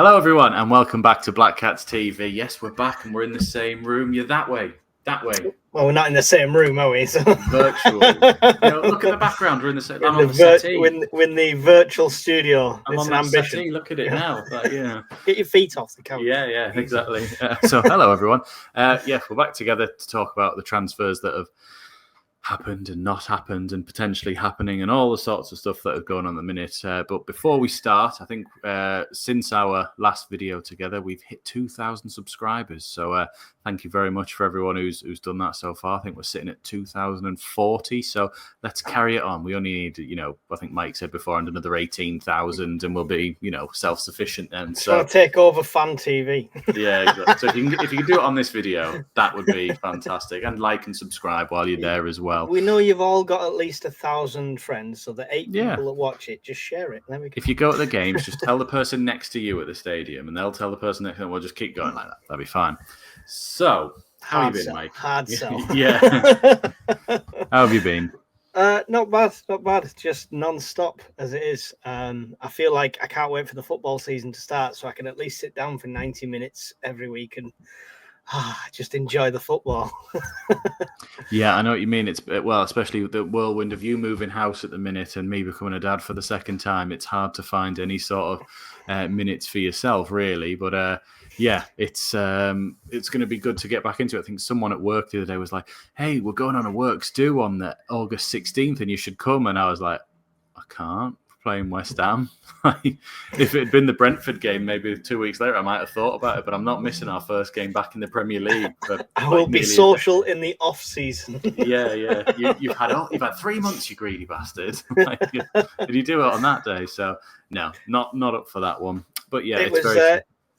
Hello, everyone, and welcome back to Black Cats TV. Yes, we're back, and we're in the same room. You're that way. Well, we're not in the same room, are we? So... Virtual. Look at the background. We're in the same. I'm on the settee. We're in the virtual studio. I'm on that settee. Look at it now. Get your feet off the couch. Yeah, exactly. So, hello, everyone. We're back together to talk about the transfers that have happened and not happened and potentially happening and all the sorts of stuff that are going on at the minute. But before we start, I think since our last video together, we've hit 2,000 subscribers. So thank you very much for everyone who's done that so far. I think we're sitting at 2,040. So let's carry it on. We only need, I think Mike said before, and another 18,000 and we'll be, self-sufficient then. So I'll take over Fan TV. Yeah, exactly. So if you can do it on this video, that would be fantastic. And like and subscribe while you're there as well. We know you've all got at least 1,000 friends, so the 8 people that watch it, just share it. There we go. If you go to the games, just tell the person next to you at the stadium, and they'll tell the person next to them. We'll just keep going like that. That'll be fine. So, how have you been, Mike? Hard sell. Yeah. How have you been? Not bad. Just non-stop as it is. I feel like I can't wait for the football season to start, so I can at least sit down for 90 minutes every week and just enjoy the football. Yeah, I know what you mean. It's especially the whirlwind of you moving house at the minute and me becoming a dad for the second time. It's hard to find any sort of minutes for yourself, really. But it's going to be good to get back into it. I think someone at work the other day was like, "Hey, we're going on a works do on the August 16th, and you should come." And I was like, "I can't." Playing West Ham. If it had been the Brentford game, maybe 2 weeks later, I might have thought about it. But I'm not missing our first game back in the Premier League. I will be social in the off season. Yeah. You've had 3 months, you greedy bastard. Did you do it on that day? So no, not up for that one. But yeah,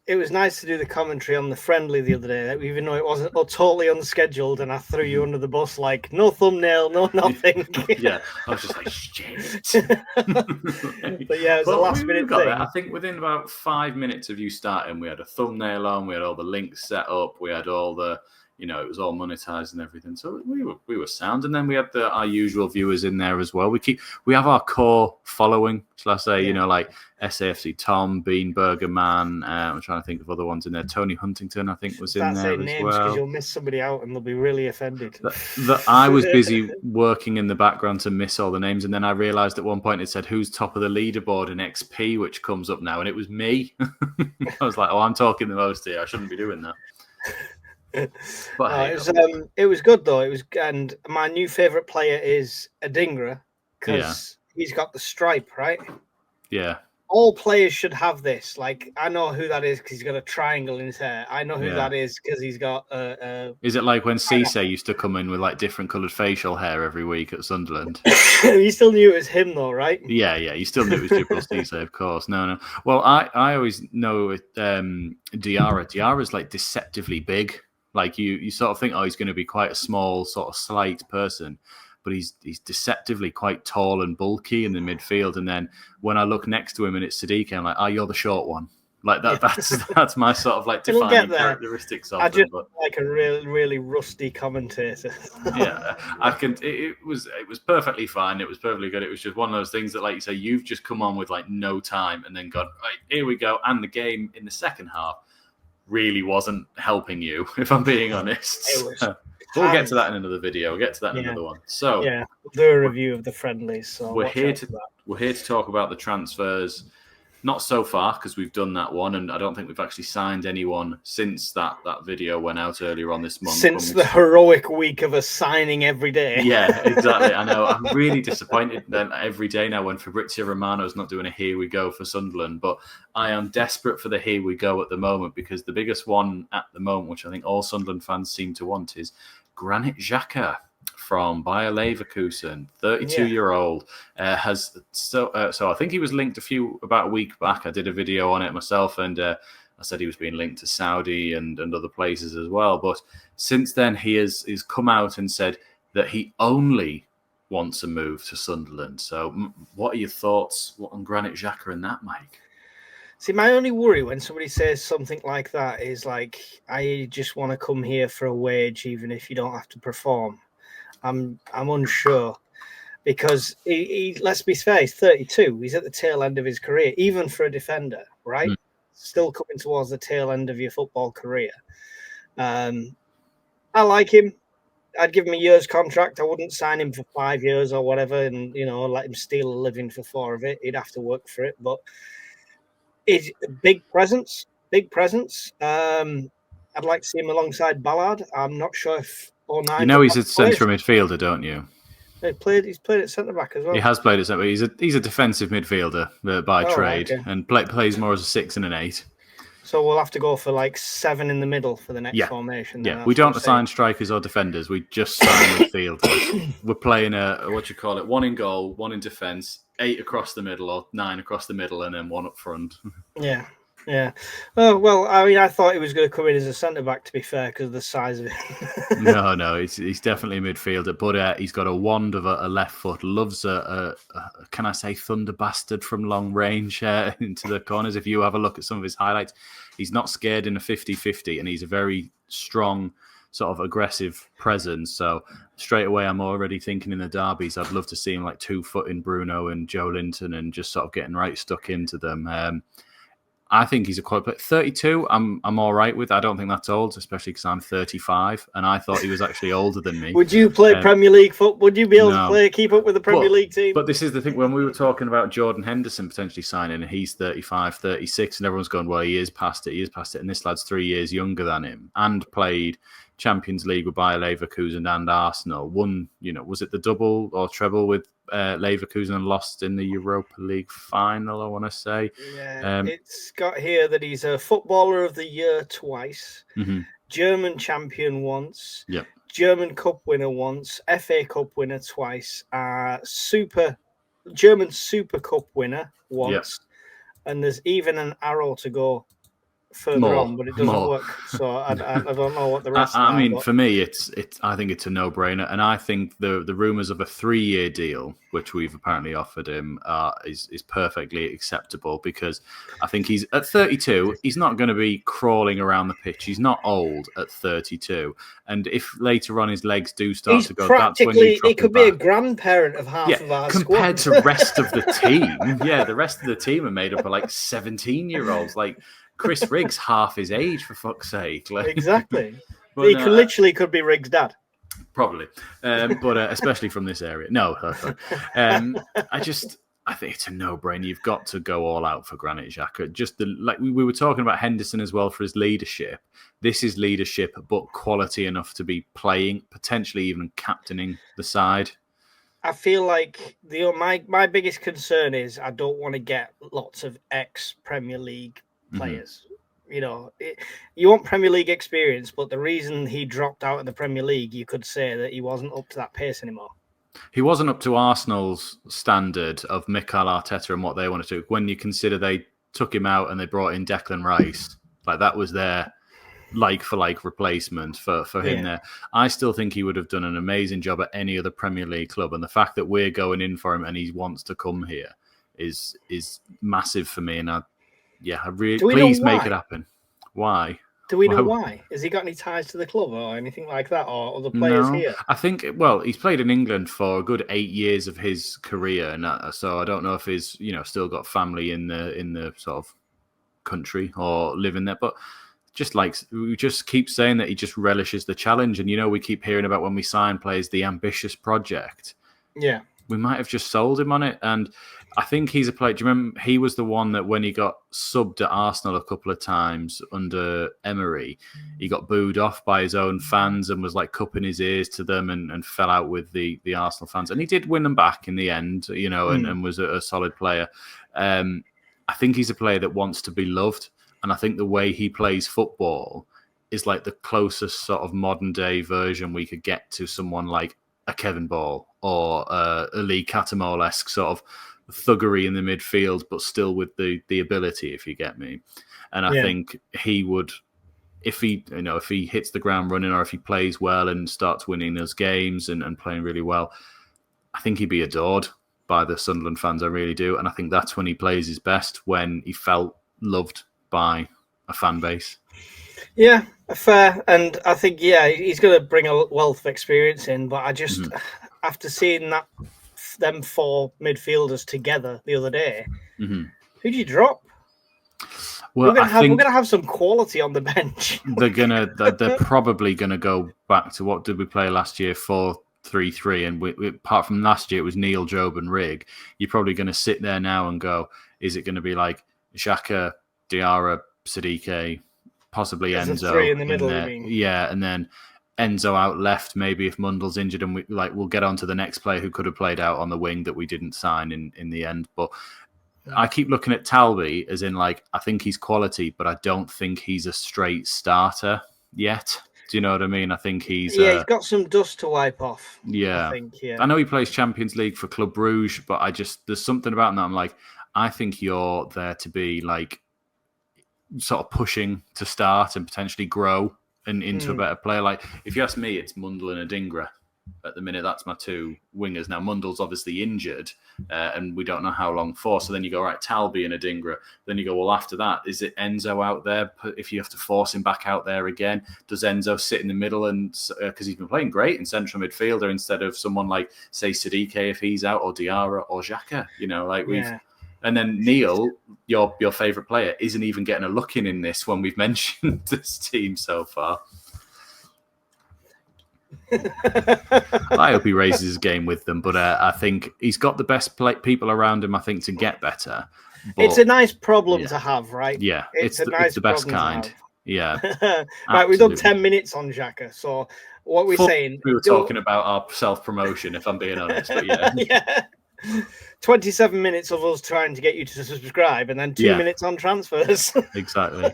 it was nice to do the commentary on the friendly the other day, even though it wasn't totally unscheduled, and I threw you under the bus like no thumbnail, no nothing. Yeah, I was just like shit. But yeah, it was a last minute thing. I think within about 5 minutes of you starting, we had a thumbnail on, we had all the links set up, we had all the, it was all monetized and everything. So we were sound, and then we had our usual viewers in there as well. We have our core following, shall I say? Like SAFC Tom, Bean Burger Man. I'm trying to think of other ones in there. Tony Huntington, I think, was in there as names well. Because you'll miss somebody out, and they'll be really offended. I was busy working in the background to miss all the names, and then I realised at one point it said who's top of the leaderboard in XP, which comes up now, and it was me. I was like, I'm talking the most here. I shouldn't be doing that. But it was good though. And my new favorite player is Adingra because he's got the stripe, right? Yeah. All players should have this. Like, I know who that is because he's got a triangle in his hair. I know who that is because he's got Is it like when Cisse used to come in with like different coloured facial hair every week at Sunderland? You still knew it was him though, right? Yeah. You still knew it was Jibril Cisse, of course. No. Well, I always know with Diarra. Diarra's like deceptively big. Like you sort of think, he's going to be quite a small, sort of slight person, but he's deceptively quite tall and bulky in the midfield. And then when I look next to him and it's Sadiq, I'm like, you're the short one. Like that. That's my sort of like defining characteristics of him. I just like a really, really rusty commentator. Yeah, I can. It was perfectly fine. It was perfectly good. It was just one of those things that, like you say, you've just come on with like no time and then gone, right, here we go. And the game in the second half really wasn't helping you, if I'm being honest. We'll get to that in another video. We'll get to that in another one. So we'll do a review of the friendlies. So we're here to talk about the transfers. Not so far, because we've done that one, and I don't think we've actually signed anyone since that video went out earlier on this month. Since the heroic week of us signing every day. Yeah, exactly. I know. I'm really disappointed then every day now when Fabrizio Romano's not doing a here we go for Sunderland, but I am desperate for the here we go at the moment, because the biggest one at the moment, which I think all Sunderland fans seem to want, is Granit Xhaka from Bayer Leverkusen, 32-year-old, so I think he was linked about a week back. I did a video on it myself, and I said he was being linked to Saudi and other places as well. But since then, he's come out and said that he only wants a move to Sunderland. So what are your thoughts on Granit Xhaka and that, Mike? See, my only worry when somebody says something like that is like, I just want to come here for a wage, even if you don't have to perform. I'm unsure because he let's be fair, he's 32. He's at the tail end of his career, even for a defender, right? still coming towards the tail end of your football career. I like him. I'd give him a year's contract. I wouldn't sign him for 5 years or whatever, and let him steal a living for 4 of it. He'd have to work for it, but he's a big presence. Big presence. I'd like to see him alongside Ballard. I'm not sure if he's a central midfielder, don't you? He's played at centre back as well. He has played at centre back. He's a defensive midfielder by trade, okay. and plays more as a 6 and an 8. So we'll have to go for like 7 in the middle for the next formation. Yeah, we don't assign strikers or defenders. We just sign midfielders. We're playing a 1 in goal, 1 in defence, 8 across the middle or 9 across the middle, and then 1 up front. Yeah. Oh, well, I mean, I thought he was going to come in as a centre-back, to be fair, because of the size of it. No, he's definitely a midfielder, but he's got a wand of a left foot, loves can I say thunder bastard from long range into the corners. If you have a look at some of his highlights, he's not scared in a 50-50, and he's a very strong, sort of aggressive presence. So straight away, I'm already thinking in the derbies, I'd love to see him like 2-footing Bruno and Joe Linton and just sort of getting right stuck into them. I think he's a quality player. 32, I'm all right with. I don't think that's old, especially because I'm 35, and I thought he was actually older than me. Would you play Premier League football? Would you be able to keep up with the Premier League team? But this is the thing. When we were talking about Jordan Henderson potentially signing, and he's 35, 36, and everyone's going, well, he is past it, and this lad's 3 years younger than him, and played Champions League with Bayer Leverkusen and Arsenal. Won, was it the double or treble with Leverkusen and lost in the Europa League final, I want to say. Yeah, it's got here that he's a Footballer of the Year twice, German champion once, German Cup winner once, FA Cup winner twice, German Super Cup winner once, and there's even an arrow to go further on, but it doesn't work. So I don't know what the rest. I mean, for me, it's. I think it's a no-brainer, and I think the rumours of a 3-year deal, which we've apparently offered him, is perfectly acceptable, because I think he's at 32. He's not going to be crawling around the pitch. He's not old at 32, and if later on his legs do start to go, that's when you drop he could be a grandparent of half of our compared squad. to the rest of the team. Yeah, the rest of the team are made up of like 17-year-olds, like. Chris Riggs half his age, for fuck's sake. Exactly. But, he could be Riggs' dad. Probably. But especially from this area. No. I think it's a no-brainer. You've got to go all out for Granit Xhaka. Just we were talking about Henderson as well for his leadership. This is leadership, but quality enough to be playing, potentially even captaining the side. I feel like my biggest concern is I don't want to get lots of ex-Premier League players. You want Premier League experience, but the reason he dropped out of the Premier League, you could say that he wasn't up to that pace anymore. He wasn't up to Arsenal's standard of Mikel Arteta and what they wanted to do. When you consider they took him out and they brought in Declan Rice, like that was their like-for-like replacement for him there. I still think he would have done an amazing job at any other Premier League club, and the fact that we're going in for him and he wants to come here is massive for me, and please make it happen. Why? Do we know why? Has he got any ties to the club or anything like that, or other players here? I think, he's played in England for a good 8 years of his career, and so I don't know if he's still got family in the sort of country or living there. But we just keep saying that he just relishes the challenge, and we keep hearing about when we sign players the ambitious project. Yeah. We might have just sold him on it. And I think he's a player. Do you remember he was the one that when he got subbed at Arsenal a couple of times under Emery, he got booed off by his own fans and was like cupping his ears to them and fell out with the Arsenal fans. And he did win them back in the end, and was a solid player. I think he's a player that wants to be loved. And I think the way he plays football is like the closest sort of modern day version we could get to someone like a Kevin Ball or a Lee Catamol-esque sort of thuggery in the midfield, but still with the ability, if you get me. And I think he would, if he hits the ground running, or if he plays well and starts winning those games and playing really well, I think he'd be adored by the Sunderland fans. I really do. And I think that's when he plays his best, when he felt loved by a fan base. Yeah, fair. And I think, he's going to bring a wealth of experience in, but I just, after seeing them 4 midfielders together the other day, who'd you drop? Well, we're gonna have some quality on the bench. They're probably gonna go back to what did we play last year? 4-3-3, and we, apart from last year, it was Neil, Job, and Rig. You're probably going to sit there now and go, is it going to be like Xhaka, Diarra, Sadiq, possibly Enzo three in the middle? You mean? Yeah, and then Enzo out left. Maybe if Mundle's injured, and we'll get on to the next player who could have played out on the wing that we didn't sign in the end. But I keep looking at Talby as in like I think he's quality, but I don't think he's a straight starter yet. Do you know what I mean? I think he's he's got some dust to wipe off. Yeah, I think. Yeah, I know he plays Champions League for Club Brugge, but there's something about that. I'm like, I think you're there to be like sort of pushing to start and potentially grow and into a better player. Like if you ask me, it's Mundle and Adingra. At the minute, that's my two wingers. Now, Mundle's obviously injured, and we don't know how long for. So then you go, right, Talby and Adingra. Then you go, well, after that, is it Enzo out there? If you have to force him back out there again, does Enzo sit in the middle? And because he's been playing great in central midfielder instead of someone like, say, Sadiq if he's out, or Diarra or Xhaka. You know, like we've. Yeah. And then Neil, your favourite player, isn't even getting a look in this when we've mentioned this team so far. I hope he raises his game with them, but I think he's got the best people around him, I think, to get better. But, it's a nice problem to have, right? Yeah, it's the best kind. Yeah. Right, we've done 10 minutes on Xhaka, so what we're saying... We were talking about our self-promotion, if I'm being honest, but yeah. Yeah. 27 minutes of us trying to get you to subscribe, and then 2 minutes on transfers. Exactly.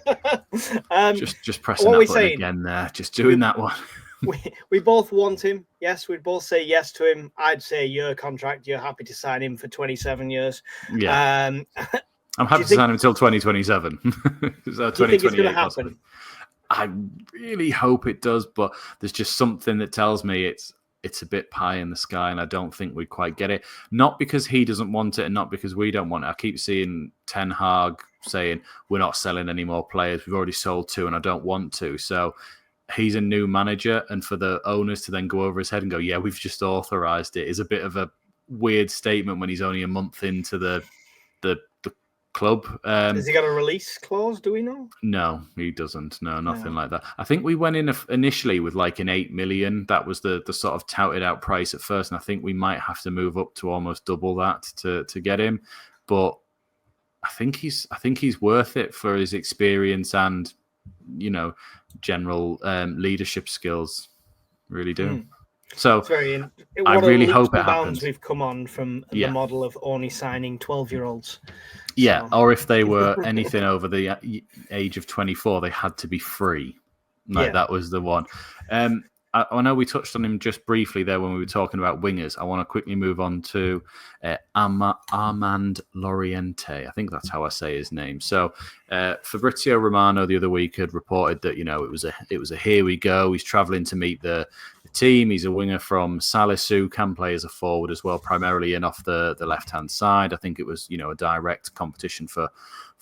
Just pressing that button again there, just doing that one. We both want him. Yes, we'd both say yes to him. I'd say year contract. You're happy to sign him for 27 years. Yeah. I'm happy to sign him until 2027. So 2028 possibly. I really hope it does, but there's just something that tells me it's a bit pie in the sky, and I don't think we quite get it. Not because he doesn't want it and not because we don't want it. I keep seeing Ten Hag saying, we're not selling any more players. We've already sold 2 and I don't want to. So he's a new manager, and for the owners to then go over his head and go, yeah, we've just authorised it, is a bit of a weird statement when he's only a month into the club. Has he got a release clause? Do we know? No, he doesn't. No, nothing like that. I think we went in initially with like an 8 million. That was the sort of touted out price at first, and I think we might have to move up to almost double that to get him. But I think he's worth it for his experience and, you know, general leadership skills. Really do. So I really hope it happens. We've come on from the model of only signing 12-year-olds. Yeah, or if they were anything over the age of 24, they had to be free. That was the one. I know we touched on him just briefly there when we were talking about wingers. I want to quickly move on to Armand Laurente. I think that's how I say his name. So Fabrizio Romano the other week had reported that, you know, it was a here we go. He's travelling to meet the team. He's a winger from Salisu, can play as a forward as well, primarily in off the left-hand side. I think it was, you know, a direct competition for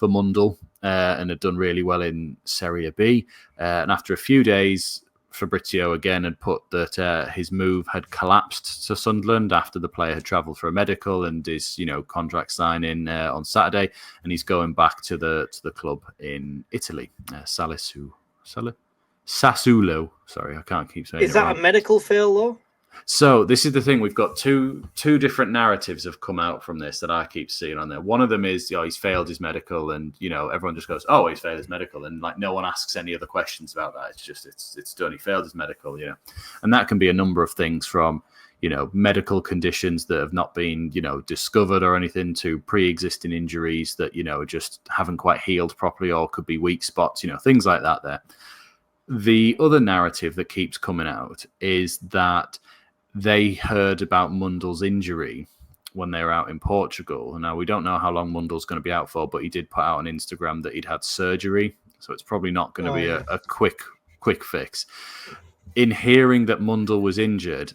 Mundle and had done really well in Serie B. And after a few days, Fabrizio again had put that his move had collapsed to Sunderland after the player had travelled for a medical and his, you know, contract signing on Saturday, and he's going back to the club in Italy, Sassuolo. Sorry, I can't keep saying it. Is that a medical fail though? So this is the thing. We've got two different narratives have come out from this that I keep seeing on there. One of them is, he's failed his medical, and, you know, everyone just goes, oh, he's failed his medical, and like no one asks any other questions about that. It's just it's done. He failed his medical, you know, and that can be a number of things from, you know, medical conditions that have not been, you know, discovered or anything, to pre-existing injuries that, you know, just haven't quite healed properly, or could be weak spots, you know, things like that there. The other narrative that keeps coming out is that they heard about Mundle's injury when they were out in Portugal. Now, we don't know how long Mundle's going to be out for, but he did put out on Instagram that he'd had surgery. So it's probably not going to be a quick fix. In hearing that Mundle was injured,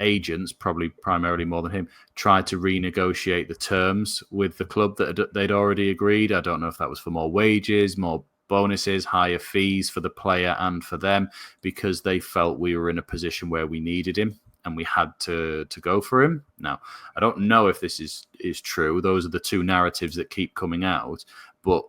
agents, probably primarily more than him, tried to renegotiate the terms with the club that they'd already agreed. I don't know if that was for more wages, more bonuses, higher fees for the player and for them, because they felt we were in a position where we needed him and we had to go for him. Now, I don't know if this is true. Those are the two narratives that keep coming out. But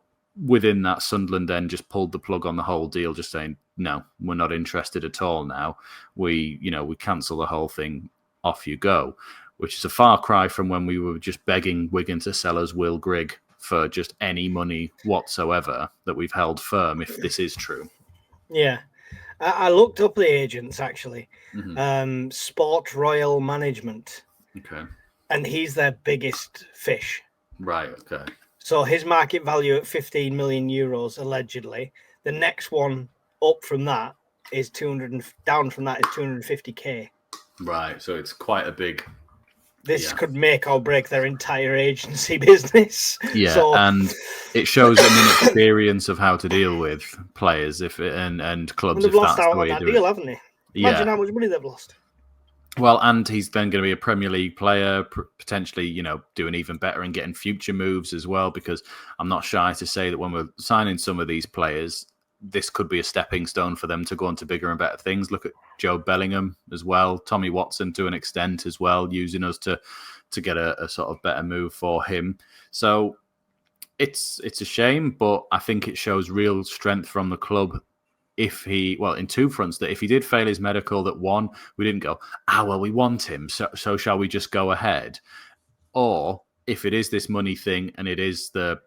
within that, Sunderland then just pulled the plug on the whole deal, just saying, no, we're not interested at all now. We cancel the whole thing, off you go, which is a far cry from when we were just begging Wigan to sell us Will Grigg for just any money whatsoever, that we've held firm, if this is true. Yeah. I looked up the agents, actually. Mm-hmm. Sport Royal Management. Okay. And he's their biggest fish. Right, okay. So his market value at 15 million euros, allegedly. The next one up from that is 250k. Right, so it's quite a big... This could make or break their entire agency business. Yeah, so, and it shows an inexperience of how to deal with players and clubs. They've lost out on that deal, haven't they? Imagine how much money they've lost. Well, and he's then going to be a Premier League player, potentially, doing even better and getting future moves as well, because I'm not shy to say that when we're signing some of these players, this could be a stepping stone for them to go on to bigger and better things. Look at Joe Bellingham as well, Tommy Watson to an extent as well, using us to get a sort of better move for him. So it's a shame, but I think it shows real strength from the club. In two fronts, that if he did fail his medical, that one, we didn't go, we want him, so shall we just go ahead? Or if it is this money thing and it is they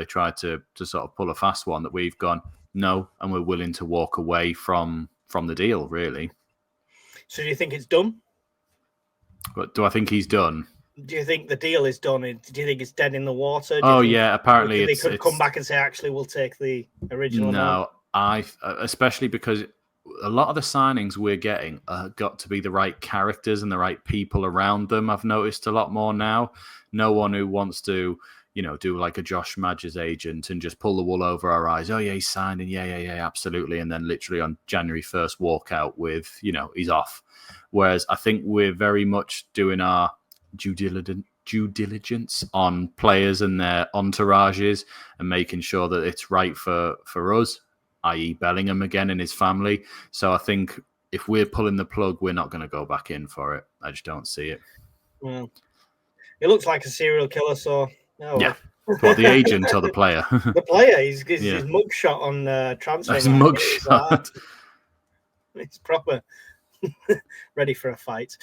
tried to sort of pull a fast one, that we've gone, no, and we're willing to walk away from the deal, really. So do you think it's done? But do I think he's done? Do you think the deal is done? Do you think it's dead in the water? Apparently they could come back and say, actually, we'll take the original amount? Especially because a lot of the signings we're getting got to be the right characters and the right people around them. I've noticed a lot more now. No one who wants to, do like a Josh Madge's agent and just pull the wool over our eyes. Oh, yeah, he's signed, and yeah, absolutely. And then literally on January 1st, walk out with, he's off. Whereas I think we're very much doing our due diligence on players and their entourages and making sure that it's right for us, i.e. Bellingham again and his family. So I think if we're pulling the plug, we're not going to go back in for it. I just don't see it. Well, it looks like a serial killer, so... Oh, yeah. Well, the agent or the player? The player. His mugshot on transfer. His mugshot. It's proper. Ready for a fight.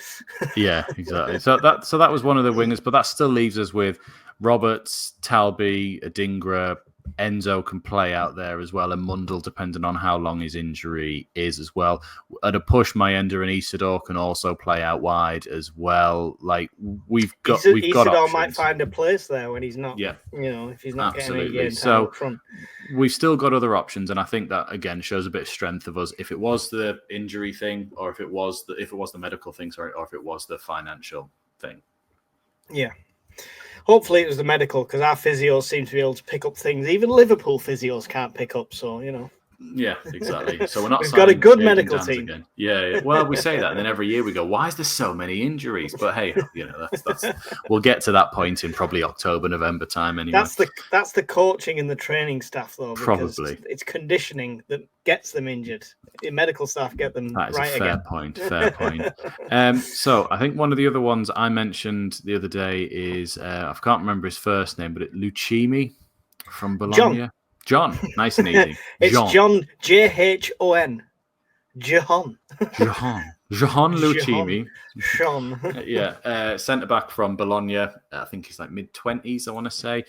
Yeah, exactly. So that was one of the wingers, but that still leaves us with Roberts, Talby, Adingra. Enzo can play out there as well, and Mundell, depending on how long his injury is as well. At a push, Mayenda and Isidore can also play out wide as well. Like we've got Isidore might find a place there when he's not. Yeah, if he's not absolutely. Getting So up front. We've still got other options, and I think that again shows a bit of strength of us. If it was the injury thing, or if it was the medical thing, or if it was the financial thing. Yeah. Hopefully it was the medical, because our physios seem to be able to pick up things even Liverpool physios can't pick up. So, Yeah, exactly. So we're not. We've got a good medical team. Again. Yeah. Well, we say that, and then every year we go, "Why is there so many injuries?" But hey, that's we'll get to that point in probably October, November time. Anyway, that's the coaching and the training staff, though. Probably it's conditioning that gets them injured. The medical staff get them right again. Fair point. So I think one of the other ones I mentioned the other day is I can't remember his first name, but Lucchini from Bologna. John, nice and easy. It's John Jhon. Jhon Lucchini. Sean. Yeah, centre back from Bologna. I think he's like mid-20s, I want to say.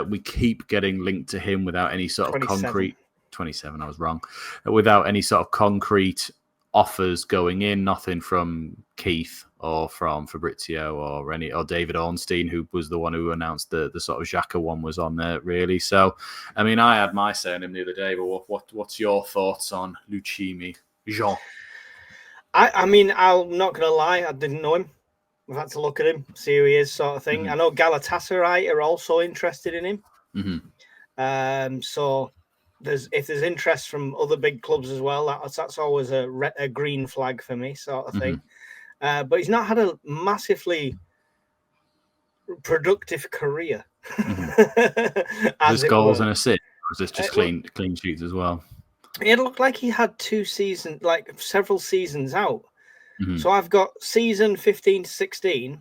We keep getting linked to him without any sort of 27. concrete. 27, I was wrong. Without any sort of concrete offers going in, nothing from Keith or from Fabrizio or David Ornstein, who was the one who announced the sort of Xhaka one was on there, really. So, I mean, I had my say on him the other day, but what's your thoughts on Lucchini, Jean? I mean, I'm not going to lie, I didn't know him. I've had to look at him, see who he is, sort of thing. Mm-hmm. I know Galatasaray are also interested in him. Mm-hmm. So if there's interest from other big clubs as well, that's always a green flag for me, sort of thing. But he's not had a massively productive career. Just goals and assists, or is this just clean sheets as well? It looked like he had several seasons out. Mm-hmm. So I've got season 15 to 16.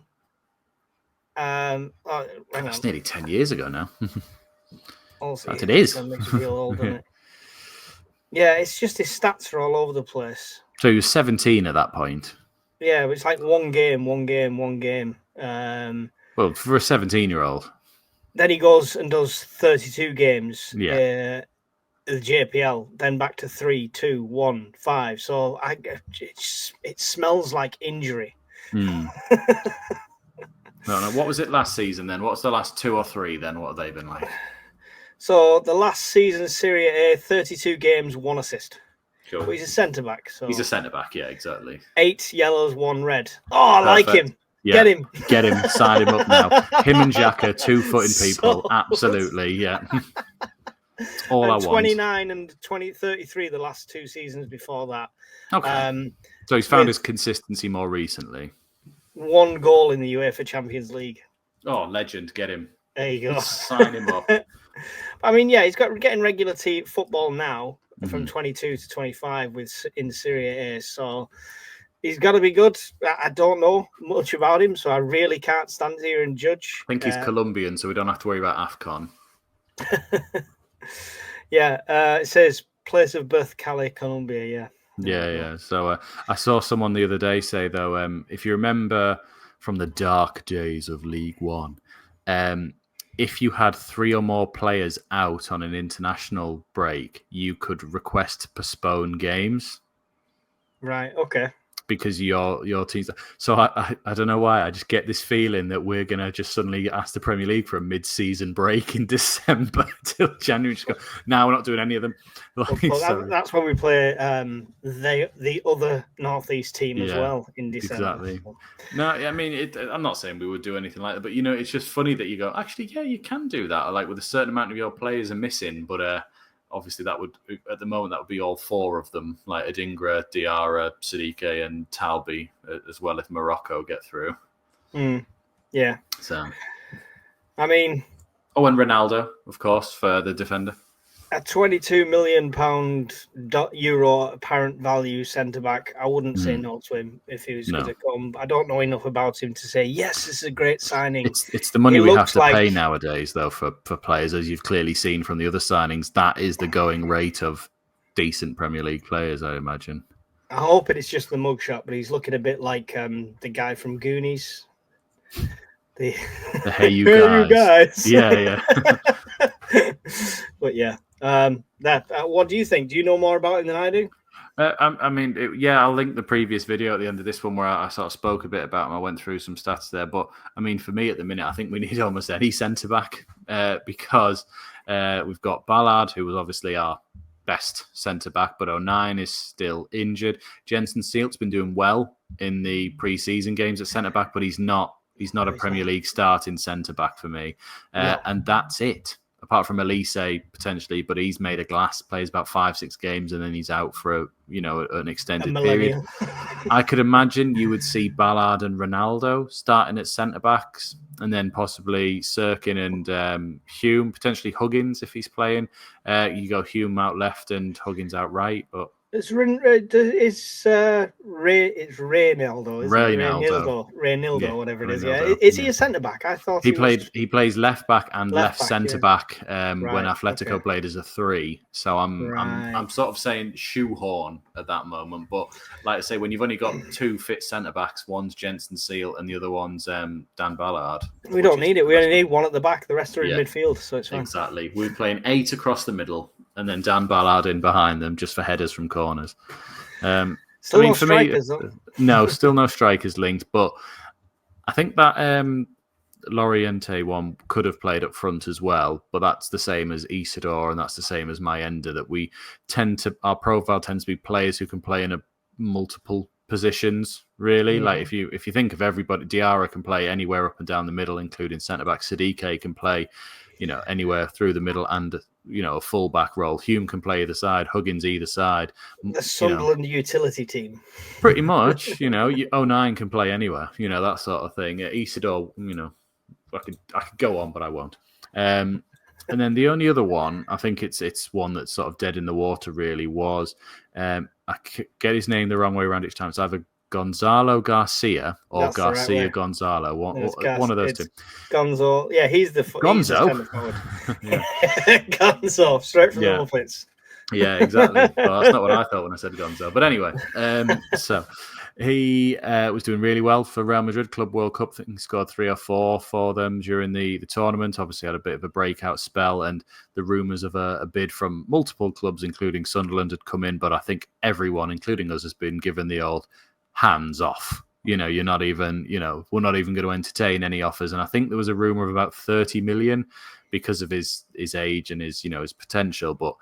That's nearly 10 years ago now. Also, That it is. That makes you feel old, doesn't it? Yeah, it's just his stats are all over the place. So he was 17 at that point. Yeah, it's like one game. Well, for a 17-year-old. Then he goes and does 32 games. Yeah. The JPL, then back to 3, 2, 1, 5. So it smells like injury. No. What was it last season then? What's the last 2 or 3 then? What have they been like? So the last season, Serie A, 32 games, 1 assist. Sure. But he's a centre back. So he's a centre back, yeah, exactly. 8 yellows, 1 red. Oh, I like him. Yeah. Get him. Sign him up now. Him and Xhaka, 2-footing people. Absolutely, yeah. All I want. 29 and 33 the last 2 seasons before that. Okay. So he's found his consistency more recently. 1 goal in the UEFA Champions League. Oh, legend. Get him. There you go. Sign him up. I mean, yeah, he's getting regular football now from 22 to 25 in Serie A. So he's got to be good. I don't know much about him, so I really can't stand here and judge. I think he's Colombian, so we don't have to worry about AFCON. Yeah, it says place of birth, Cali, Colombia. Yeah. So I saw someone the other day say, though, if you remember from the dark days of League One, if you had 3 or more players out on an international break, you could request to postpone games. Right. Okay. Because your team's... So I don't know why. I just get this feeling that we're going to just suddenly ask the Premier League for a mid-season break in December till January. Just go, no, we're not doing any of them. That's when we play the other Northeast team as well in December. Exactly. No, I mean, I'm not saying we would do anything like that, but, it's just funny that you go, actually, yeah, you can do that. Like with a certain amount of your players are missing, but... obviously, that would at the moment that would be all 4 of them, like Adingra, Diarra, Siddique, and Talbi, as well if Morocco get through. Yeah. So, I mean, and Ronaldo, of course, for the defender. A £22 million euro apparent value centre back. I wouldn't say no to him if he was going to come. I don't know enough about him to say yes. This is a great signing. It's the money we have to pay nowadays, though, for players, as you've clearly seen from the other signings. That is the going rate of decent Premier League players, I imagine. I hope it's just the mugshot, but he's looking a bit like the guy from Goonies. The Hey You Guys. Yeah. But yeah. What do you think? Do you know more about him than I do? I mean, I'll link the previous video at the end of this one where I sort of spoke a bit about him. I went through some stats there. But, I mean, for me at the minute, I think we need almost any centre-back because we've got Ballard, who was obviously our best centre-back, but 09 is still injured. Jensen Sealt's been doing well in the pre-season games at centre-back, but he's not a Premier League starting centre-back for me. And that's it. Apart from Elise, potentially, but he's made of glass, plays about 5-6 games, and then he's out for an extended period. I could imagine you would see Ballard and Ronaldo starting at centre-backs, and then possibly Sirkin and Hume, potentially Huggins if he's playing. You go Hume out left and Huggins out right, but... It's Reynaldo, whatever it is. Yeah, is he a centre back? I thought he plays left back and left centre back when Atletico played as a 3. So I'm sort of saying shoehorn at that moment. But like I say, when you've only got 2 fit centre backs, one's Jensen Seal and the other one's Dan Ballard. We don't need it. We only need 1 at the back. The rest are in midfield, so it's fine. Exactly. We're playing 8 across the middle. And then Dan Ballard in behind them just for headers from corners. Still no strikers, though. No, still no strikers linked. But I think that Laurente one could have played up front as well. But that's the same as Isidore and that's the same as Mayenda. That our profile tends to be players who can play in multiple positions. Really, like if you think of everybody, Diarra can play anywhere up and down the middle, including centre back. Siddique can play, anywhere through the middle and. A full-back role. Hume can play either side, Huggins either side. The Sunderland utility team. Pretty much, 09 can play anywhere, that sort of thing. Isidore, I could go on, but I won't. And then the only other one, I think it's one that's sort of dead in the water really was, I get his name the wrong way around each time. It's either Gonzalo Garcia or That's the right Garcia way. Gonzalo. It's One of those two. Gonzo. Yeah, he's the centre forward. Yeah. Gonzo, straight from the Yeah. Muppets. Yeah, exactly. Well, that's not what I thought when I said Gonzo. But anyway, so he was doing really well for Real Madrid Club World Cup. I think he scored 3 or 4 for them during the tournament. Obviously had a bit of a breakout spell, and the rumours of a bid from multiple clubs, including Sunderland, had come in. But I think everyone, including us, has been given the old hands off. You know, you're not even, we're not even going to entertain any offers. And I think there was a rumour of about 30 million because of his age and his potential. But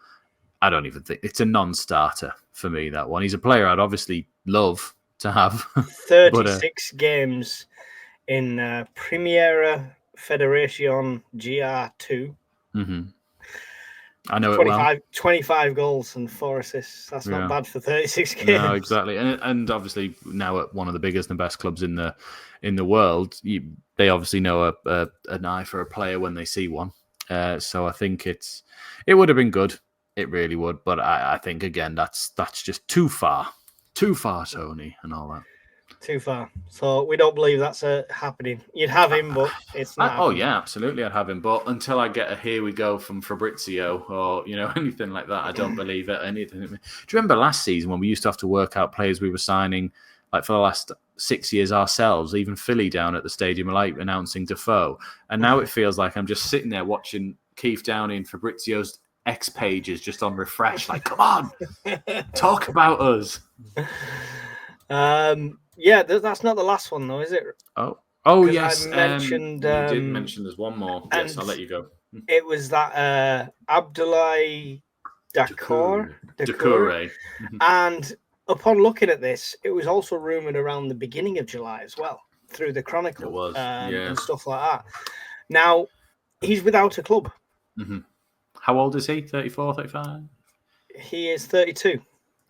I don't even think it's a non-starter for me, that one. He's a player I'd obviously love to have. 36 games in Primera Federación GR2. Mm-hmm. I know 25 goals and 4 assists. That's not bad for 36 games. No, exactly. And obviously now at one of the biggest and best clubs in the world, they obviously know an eye for a player when they see one. So I think it would have been good. It really would, but I think again that's just too far, Tony, and all that. Too far. So we don't believe that's happening. You'd have him, but it's not. Oh yeah, absolutely, I'd have him. But until I get a here we go from Fabrizio or anything like that, I don't believe it. Anything. Do you remember last season when we used to have to work out players we were signing, like for the last 6 years ourselves? Even Philly down at the Stadium of Light announcing Defoe, and now it feels like I'm just sitting there watching Keith Downey and Fabrizio's X pages just on refresh, like, come on, talk about us. Yeah, that's not the last one though, is it? Oh yes. I mentioned, you did mention there's one more. Yes, I'll let you go. It was that Abdoulaye Doucouré. And upon looking at this, it was also rumoured around the beginning of July as well, through the Chronicle. It was, and stuff like that. Now, he's without a club. Mm-hmm. How old is he? 34, 35? He is 32.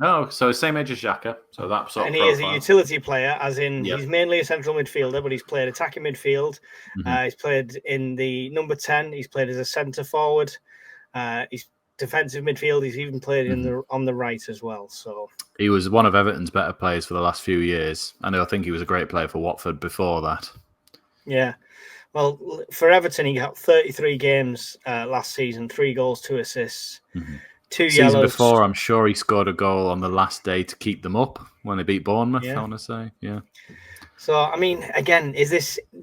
Oh, so same age as Xhaka. So that sort of profile. He is a utility player, as in he's mainly a central midfielder, but he's played attacking midfield. Mm-hmm. He's played in the number 10. He's played as a centre forward. He's defensive midfield. He's even played on the right as well. So he was one of Everton's better players for the last few years. I think he was a great player for Watford before that. Yeah. Well, for Everton, he got 33 games last season, 3 goals, 2 assists, 2 yellows. Season before, I'm sure he scored a goal on the last day to keep them up when they beat Bournemouth, I want to say. Yeah. So, I mean, again,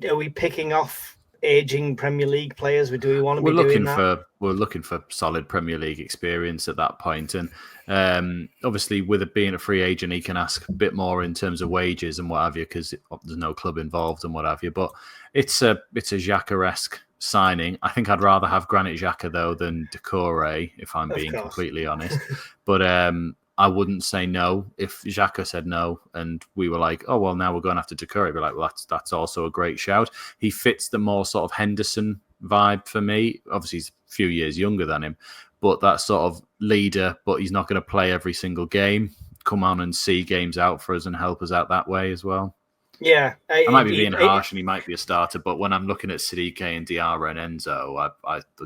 are we picking off aging Premier League players? Do we want to be doing that? We're looking for solid Premier League experience at that point. And obviously, with it being a free agent, he can ask a bit more in terms of wages and what have you, because there's no club involved and what have you. But it's a Xhaka-esque signing. I think I'd rather have Granit Xhaka, though, than Doucouré, if I'm being completely honest. But I wouldn't say no. If Xhaka said no and we were like, oh, well, now we're going after Doucouré, I'd be like, well, that's also a great shout. He fits the more sort of Henderson vibe for me. Obviously, he's a few years younger than him, but that sort of leader, but he's not going to play every single game. Come on and see games out for us and help us out that way as well. Yeah. I might be being harsh and he might be a starter, but when I'm looking at Siddique and Diarra and Enzo,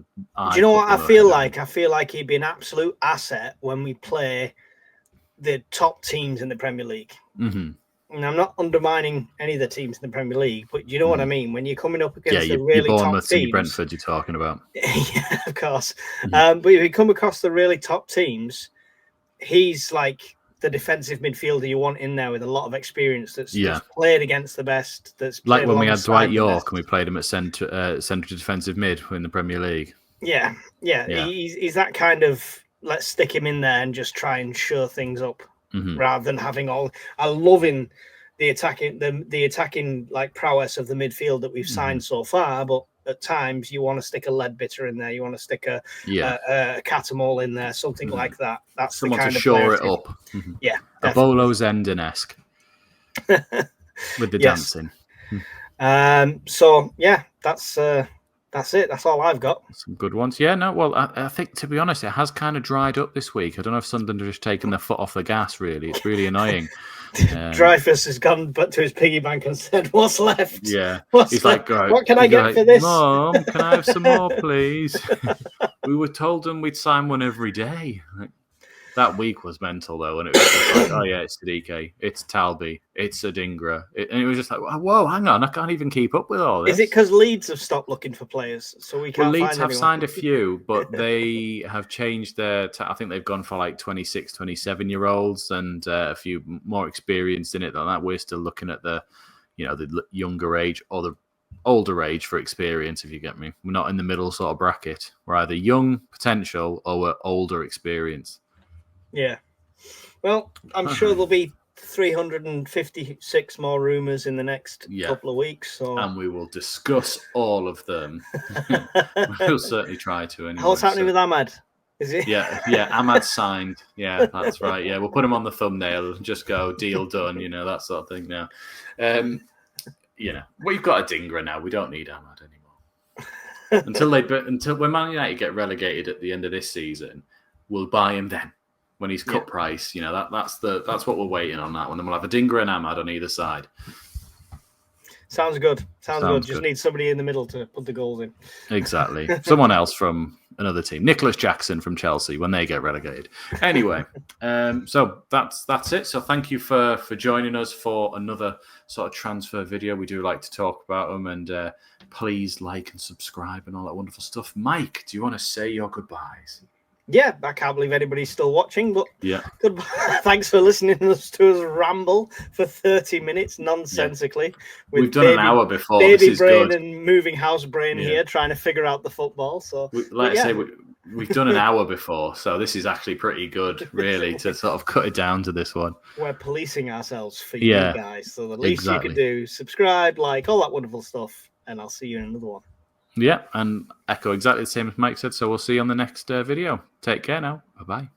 do you know what I feel like? I feel like he'd be an absolute asset when we play the top teams in the Premier League. Mm-hmm. And I'm not undermining any of the teams in the Premier League, but you know what I mean? When you're coming up against the really top teams. And Brentford you're talking about. Yeah, of course. Mm-hmm. But if you come across the really top teams, he's like the defensive midfielder you want in there with a lot of experience that's played against the best. That's like when we had Dwight York and we played him at centre defensive mid in the Premier League. Yeah. He's that kind of, let's stick him in there and just try and show things up rather than having all. I loving the attacking like prowess of the midfield that we've signed so far, but at times you want to stick a Leadbitter in there, you want to stick a Catamol in there, something like that. That's someone the kind to shore it up. Mm-hmm. Yeah, a Bolo Zenden-esque with the dancing. So yeah, that's it. That's all I've got. Some good ones. Yeah, no, well, I think, to be honest, it has kind of dried up this week. I don't know if Sunderland have just taken their foot off the gas, really. It's really annoying. Dreyfus has gone to his piggy bank and said, what's left? Yeah. He's like, what can I get for this? Mom, can I have some more, please? We were told them we'd sign one every day. That week was mental though, and it was just like, oh yeah, it's Siddique, it's Talby, it's Adingra, and it was just like, whoa, hang on, I can't even keep up with all this. Is it because Leeds have stopped looking for players, so we can't? Well, Leeds find have anyone? signed a few, but they have changed their. I think they've gone for like 26, 27-year-olds, and a few more experienced in it than that. We're still looking at the younger age or the older age for experience, if you get me. We're not in the middle sort of bracket. We're either young potential or we're older experience. Yeah. Well, I'm sure there'll be 356 more rumours in the next couple of weeks. So. And we will discuss all of them. We'll certainly try to anyway. What's happening with Ahmad? Is it? Yeah, Ahmad signed. Yeah, that's right. Yeah, we'll put him on the thumbnail and just go, deal done, that sort of thing now. We've got Adingra now. We don't need Ahmad anymore. until when Man United get relegated at the end of this season, we'll buy him then. When he's cut price, that's what we're waiting on that one. Then we'll have Adingra and Ahmad on either side. Sounds good. Sounds good. Just need somebody in the middle to put the goals in. Exactly. Someone else from another team. Nicholas Jackson from Chelsea when they get relegated. Anyway, so that's it. So thank you for joining us for another sort of transfer video. We do like to talk about them, and please like and subscribe and all that wonderful stuff. Mike, do you want to say your goodbyes? Yeah, I can't believe anybody's still watching, but goodbye. Thanks for listening to us ramble for 30 minutes nonsensically. Yeah. We've done an hour before. Baby this is brain good. And moving house brain here trying to figure out the football. So, we've done an hour before, so this is actually pretty good, really, to sort of cut it down to this one. We're policing ourselves for you guys. So the least you can do, subscribe, like, all that wonderful stuff, and I'll see you in another one. Yeah, and echo exactly the same as Mike said. So we'll see you on the next video. Take care now. Bye-bye.